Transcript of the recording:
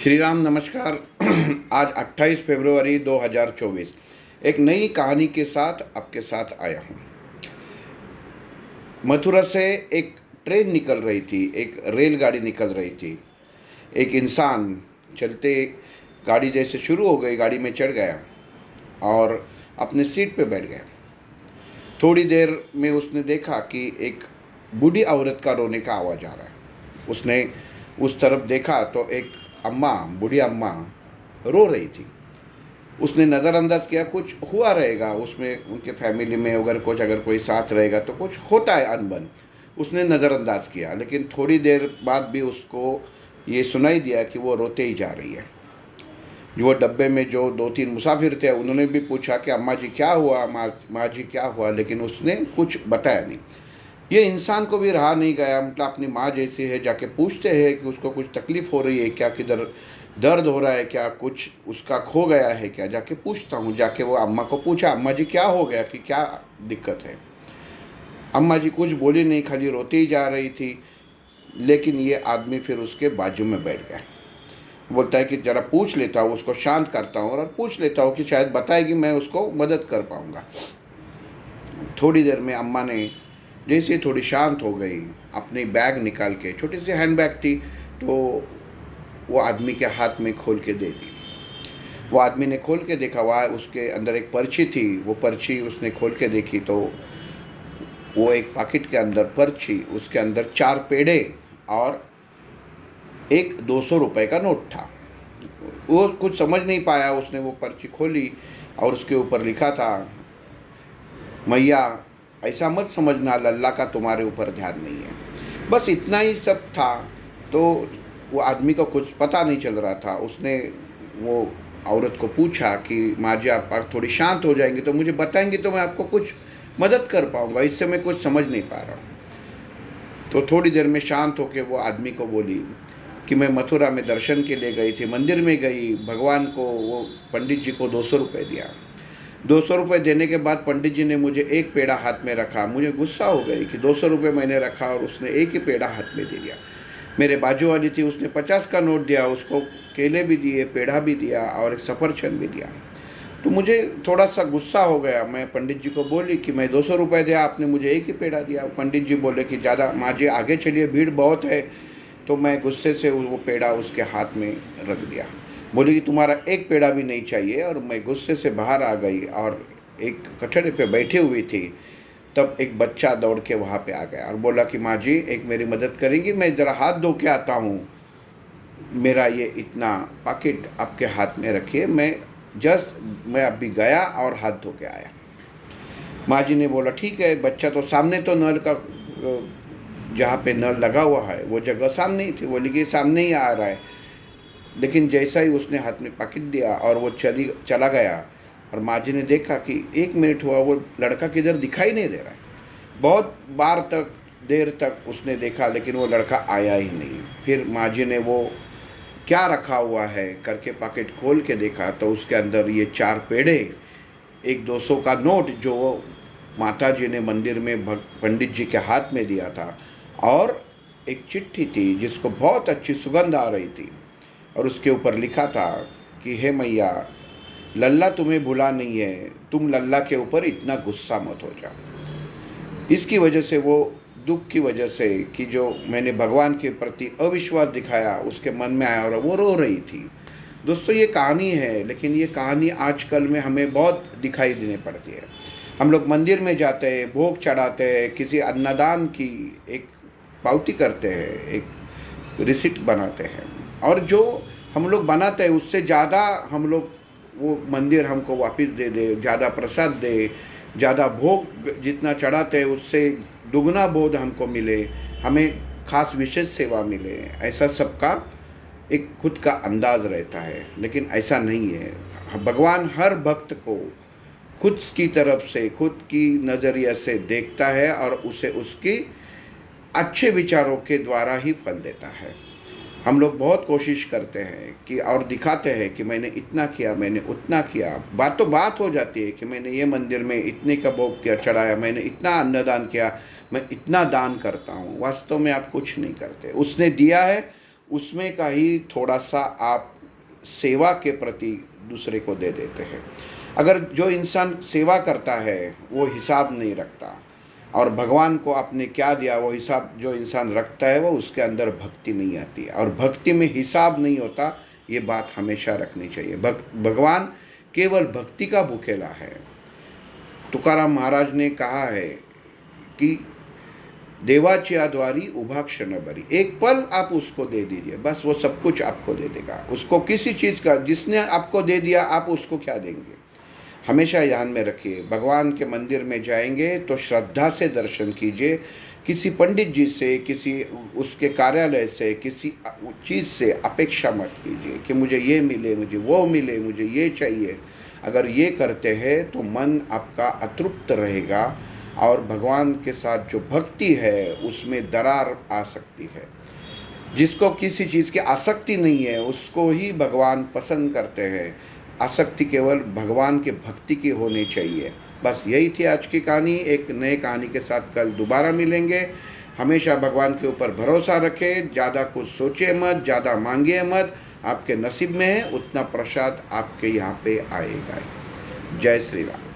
श्री राम नमस्कार। आज 28 फरवरी 2024 एक नई कहानी के साथ आपके साथ आया हूँ। मथुरा से एक ट्रेन निकल रही थी, एक रेलगाड़ी निकल रही थी। एक इंसान चलते गाड़ी जैसे शुरू हो गई, गाड़ी में चढ़ गया और अपने सीट पे बैठ गया। थोड़ी देर में उसने देखा कि एक बूढ़ी औरत का रोने का आवाज़ आ रहा है। उसने उस तरफ देखा तो एक अम्मा, बूढ़ी अम्मा रो रही थी। उसने नज़रअंदाज किया कुछ हुआ रहेगा उसमें, उनके फैमिली में अगर कोई साथ रहेगा तो कुछ होता है अनबन। उसने नज़रअंदाज किया, लेकिन थोड़ी देर बाद भी उसको ये सुनाई दिया कि वो रोते ही जा रही है। वो डब्बे में जो 2-3 मुसाफिर थे उन्होंने भी पूछा कि अम्मा जी क्या हुआ, माँ जी क्या हुआ, लेकिन उसने कुछ बताया नहीं। ये इंसान को भी रहा नहीं गया, मतलब अपनी माँ जैसी है, जाके पूछते हैं कि उसको कुछ तकलीफ़ हो रही है क्या, किधर दर्द हो रहा है क्या, कुछ उसका खो गया है क्या, जाके पूछता हूँ। जाके वो अम्मा को पूछा, अम्मा जी क्या हो गया, कि क्या दिक्कत है। अम्मा जी कुछ बोली नहीं, खाली रोती ही जा रही थी। लेकिन ये आदमी फिर उसके बाजू में बैठ गया। बोलता है कि ज़रा पूछ लेता हूँ, उसको शांत करता हूँ और पूछ लेता हूँ कि शायद बताएगी, मैं उसको मदद कर पाऊँगा। थोड़ी देर में अम्मा ने जैसे थोड़ी शांत हो गई, अपनी बैग निकाल के, छोटी सी हैंड बैग थी, तो वो आदमी के हाथ में खोल के दे दी। वो आदमी ने खोल के देखा, वहाँ उसके अंदर एक पर्ची थी। वो पर्ची उसने खोल के देखी तो वो एक पैकेट के अंदर पर्ची, उसके अंदर 4 पेड़े और एक 200 रुपये का नोट था। वो कुछ समझ नहीं पाया, उसने वो पर्ची खोली और उसके ऊपर लिखा था, मैया ऐसा मत समझना, लल्ला का तुम्हारे ऊपर ध्यान नहीं है। बस इतना ही सब था। तो वो आदमी को कुछ पता नहीं चल रहा था। उसने वो औरत को पूछा कि माँ जी आप थोड़ी शांत हो जाएंगी तो मुझे बताएंगी तो मैं आपको कुछ मदद कर पाऊँगा, इससे मैं कुछ समझ नहीं पा रहा हूँ। तो थोड़ी देर में शांत होकर वो आदमी को बोली कि मैं मथुरा में दर्शन के लिए गई थी, मंदिर में गई, भगवान को, वो पंडित जी को 200 रुपये दिया। 200 रुपये देने के बाद पंडित जी ने मुझे एक पेड़ा हाथ में रखा। मुझे गुस्सा हो गई कि 200 रुपये मैंने रखा और उसने एक ही पेड़ा हाथ में दे दिया। मेरे बाजू वाली थी, उसने 50 का नोट दिया, उसको केले भी दिए, पेड़ा भी दिया और एक सफरचंद भी दिया। तो मुझे थोड़ा सा गुस्सा हो गया। मैं पंडित जी को बोली कि मैं 200 रुपये दिया, आपने मुझे एक ही पेड़ा दिया। पंडित जी बोले कि ज़्यादा, माँ जी आगे चलिए, भीड़ बहुत है। तो मैं गुस्से से वो पेड़ा उसके हाथ में रख दिया। बोली कि तुम्हारा एक पेड़ा भी नहीं चाहिए। और मैं गुस्से से बाहर आ गई और एक कटहरे पे बैठी हुई थी। तब एक बच्चा दौड़ के वहाँ पे आ गया और बोला कि माँ जी एक मेरी मदद करेंगी, मैं ज़रा हाथ धो के आता हूँ, मेरा ये इतना पैकेट आपके हाथ में रखिए, मैं अभी गया और हाथ धो के आया। माँ जी ने बोला ठीक है। बच्चा तो सामने, तो नल का जहाँ पे नल लगा हुआ है वो जगह सामने ही थी, बोली कि सामने ही आ रहा है। लेकिन जैसा ही उसने हाथ में पैकेट दिया और वो चला गया, और माँ जी ने देखा कि 1 मिनट हुआ, वो लड़का किधर दिखाई नहीं दे रहा है। बहुत देर तक उसने देखा, लेकिन वो लड़का आया ही नहीं। फिर माँ जी ने वो क्या रखा हुआ है करके पैकेट खोल के देखा तो उसके अंदर ये 4 पेड़े, एक 200 का नोट जो माता जी ने मंदिर में पंडित जी के हाथ में दिया था, और एक चिट्ठी थी जिसको बहुत अच्छी सुगंध आ रही थी, और उसके ऊपर लिखा था कि हे मैया, लल्ला तुम्हें भुला नहीं है, तुम लल्ला के ऊपर इतना गुस्सा मत हो जाओ। इसकी वजह से, वो दुख की वजह से कि जो मैंने भगवान के प्रति अविश्वास दिखाया, उसके मन में आया और वो रो रही थी। दोस्तों ये कहानी है, लेकिन ये कहानी आजकल में हमें बहुत दिखाई देने पड़ती है। हम लोग मंदिर में जाते हैं, भोग चढ़ाते हैं, किसी अन्नदान की एक पावती करते हैं, एक रिसिप्ट बनाते हैं, और जो हम लोग बनाते हैं उससे ज़्यादा हम लोग, वो मंदिर हमको वापस दे दे, ज़्यादा प्रसाद दे, ज़्यादा भोग जितना चढ़ाते हैं उससे दुगना बोध हमको मिले, हमें खास विशेष सेवा मिले, ऐसा सबका एक खुद का अंदाज़ रहता है। लेकिन ऐसा नहीं है। भगवान हर भक्त को खुद की तरफ से, खुद की नज़रिया से देखता है और उसे उसकी अच्छे विचारों के द्वारा ही फल देता है। हम लोग बहुत कोशिश करते हैं कि, और दिखाते हैं कि मैंने इतना किया, मैंने उतना किया। बात हो जाती है कि मैंने ये मंदिर में इतने का भोग किया, चढ़ाया, मैंने इतना अन्नदान किया, मैं इतना दान करता हूँ। वास्तव में आप कुछ नहीं करते। उसने दिया है, उसमें का ही थोड़ा सा आप सेवा के प्रति दूसरे को दे देते हैं। अगर जो इंसान सेवा करता है वो हिसाब नहीं रखता, और भगवान को आपने क्या दिया वो हिसाब जो इंसान रखता है, वो उसके अंदर भक्ति नहीं आती, और भक्ति में हिसाब नहीं होता, ये बात हमेशा रखनी चाहिए। भगवान केवल भक्ति का भूखेला है। तुकाराम महाराज ने कहा है कि देवाची द्वारी उभा क्षण बरी, एक पल आप उसको दे दीजिए, बस वो सब कुछ आपको दे देगा। उसको किसी चीज़ का, जिसने आपको दे दिया आप उसको क्या देंगे, हमेशा ध्यान में रखिए। भगवान के मंदिर में जाएंगे तो श्रद्धा से दर्शन कीजिए, किसी पंडित जी से, किसी उसके कार्यालय से, किसी चीज़ से अपेक्षा मत कीजिए कि मुझे ये मिले, मुझे वो मिले, मुझे ये चाहिए। अगर ये करते हैं तो मन आपका अतृप्त रहेगा, और भगवान के साथ जो भक्ति है उसमें दरार आ सकती है। जिसको किसी चीज़ की आसक्ति नहीं है उसको ही भगवान पसंद करते हैं। आसक्ति केवल भगवान के भक्ति की होनी चाहिए। बस यही थी आज की कहानी। एक नए कहानी के साथ कल दोबारा मिलेंगे। हमेशा भगवान के ऊपर भरोसा रखें, ज़्यादा कुछ सोचे मत, ज़्यादा मांगे मत। आपके नसीब में है उतना प्रसाद आपके यहाँ पे आएगा। जय श्री राम।